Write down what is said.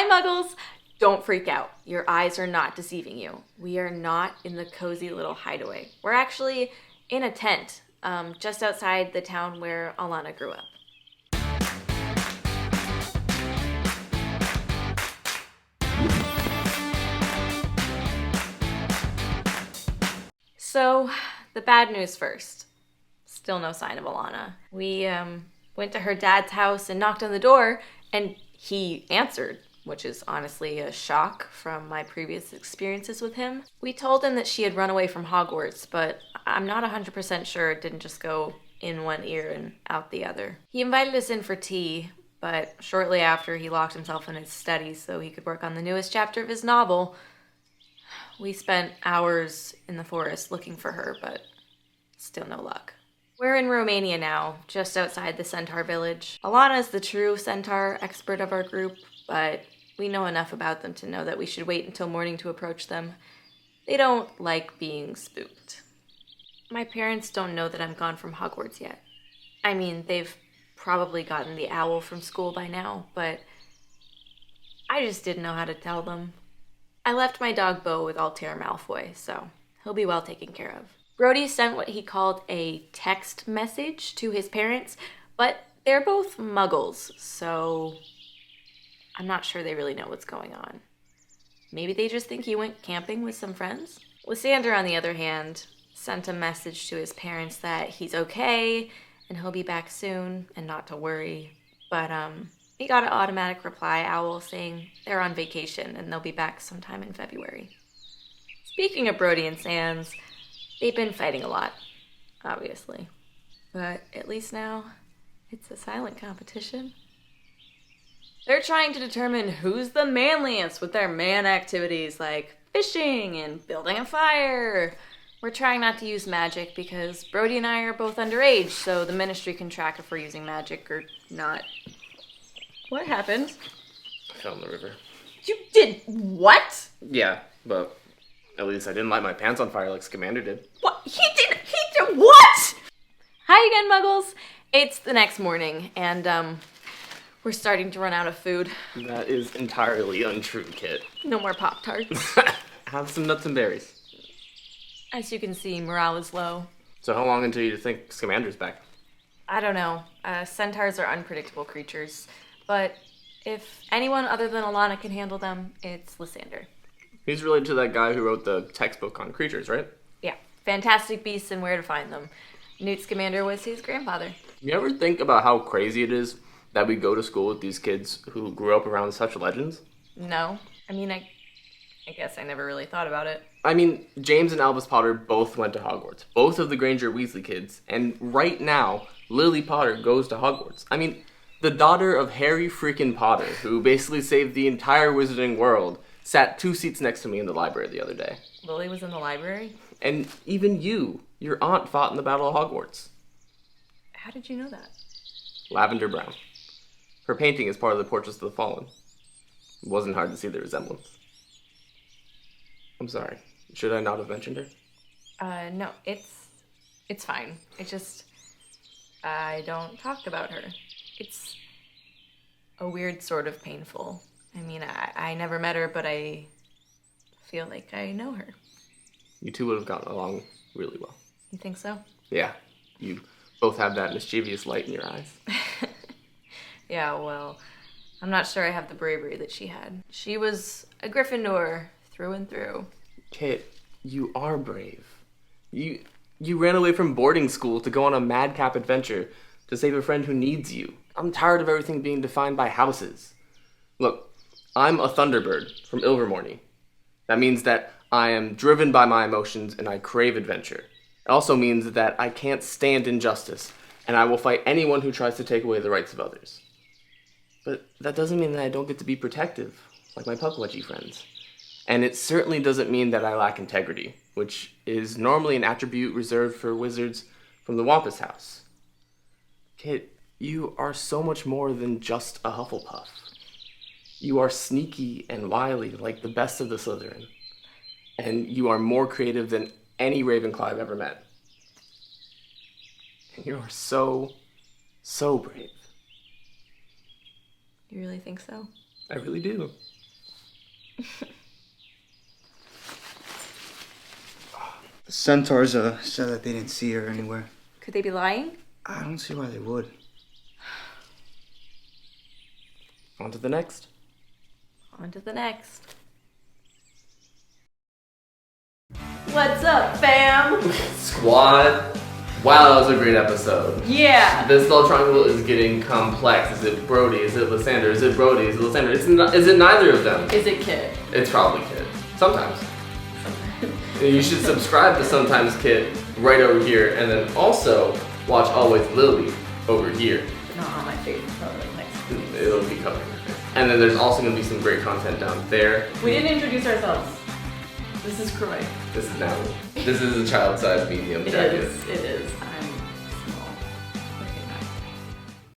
Hi, Muggles! Don't freak out. Your eyes are not deceiving you. We are not in the cozy little hideaway. We're actually in a tent, just outside the town where Alanna grew up. So, the bad news first. Still no sign of Alanna. We went to her dad's house and knocked on the door, and he answered, which is honestly a shock from my previous experiences with him. We told him that she had run away from Hogwarts, but I'm not 100% sure it didn't just go in one ear and out the other. He invited us in for tea, but shortly after he locked himself in his study so he could work on the newest chapter of his novel. We spent hours in the forest looking for her, but still no luck. We're in Romania now, just outside the Centaur village. Alanna is the true Centaur expert of our group, but we know enough about them to know that we should wait until morning to approach them. They don't like being spooked. My parents don't know that I'm gone from Hogwarts yet. I mean, they've probably gotten the owl from school by now, but I just didn't know how to tell them. I left my dog Beau with Altair Malfoy, so he'll be well taken care of. Brody sent what he called a text message to his parents, but they're both muggles, so I'm not sure they really know what's going on. Maybe they just think he went camping with some friends? Lysander, on the other hand, sent a message to his parents that he's okay and he'll be back soon and not to worry, but he got an automatic reply owl saying they're on vacation and they'll be back sometime in February. Speaking of Brody and Sans, they've been fighting a lot, obviously. But at least now, it's a silent competition. They're trying to determine who's the manliest with their man activities like fishing and building a fire. We're trying not to use magic because Brody and I are both underage, so the ministry can track if we're using magic or not. What happened? I fell in the river. You did what? Yeah, but at least I didn't light my pants on fire like Scamander did. What? He did what? Hi again, Muggles. It's the next morning, and we're starting to run out of food. That is entirely untrue, Kit. No more Pop-Tarts. Have some nuts and berries. As you can see, morale is low. So how long until you think Scamander's back? I don't know. Centaurs are unpredictable creatures. But if anyone other than Alanna can handle them, it's Lysander. He's related to that guy who wrote the textbook on creatures, right? Yeah. Fantastic Beasts and Where to Find Them. Newt Scamander was his grandfather. You ever think about how crazy it is that we go to school with these kids who grew up around such legends? No. I mean, I guess I never really thought about it. I mean, James and Albus Potter both went to Hogwarts. Both of the Granger Weasley kids. And right now, Lily Potter goes to Hogwarts. I mean, the daughter of Harry freaking Potter, who basically saved the entire wizarding world, sat 2 seats next to me in the library the other day. Lily was in the library? And even your aunt fought in the Battle of Hogwarts. How did you know that? Lavender Brown. Her painting is part of the Portraits of the Fallen. It wasn't hard to see the resemblance. I'm sorry. Should I not have mentioned her? No, it's fine. I don't talk about her. It's a weird sort of painful. I mean, I never met her, but I feel like I know her. You two would have gotten along really well. You think so? Yeah. You both have that mischievous light in your eyes. Yeah, well, I'm not sure I have the bravery that she had. She was a Gryffindor through and through. Kit, you are brave. You ran away from boarding school to go on a madcap adventure to save a friend who needs you. I'm tired of everything being defined by houses. Look, I'm a Thunderbird from Ilvermorny. That means that I am driven by my emotions and I crave adventure. It also means that I can't stand injustice, and I will fight anyone who tries to take away the rights of others. But that doesn't mean that I don't get to be protective, like my Pukwudgie friends. And it certainly doesn't mean that I lack integrity, which is normally an attribute reserved for wizards from the Wampus House. Kit, you are so much more than just a Hufflepuff. You are sneaky and wily like the best of the Slytherin. And you are more creative than any Ravenclaw I've ever met. And you are so brave. You really think so? I really do. The centaurs said that they didn't see her anywhere. Could they be lying? I don't see why they would. On to the next. On to the next. What's up, fam? Squad. Wow, that was a great episode. Yeah. This love triangle is getting complex. Is it Brody? Is it Lysander? Is it Brody? Is it Lysander? Is it neither of them? Is it Kit? It's probably Kit. Sometimes. You should subscribe to Sometimes Kit right over here, and then also watch Always Lily over here. Not on my favorite photo next week. It'll be coming. And then there's also going to be some great content down there. We didn't introduce ourselves. This is Croix. This is Natalie. This is a child-sized medium. It is.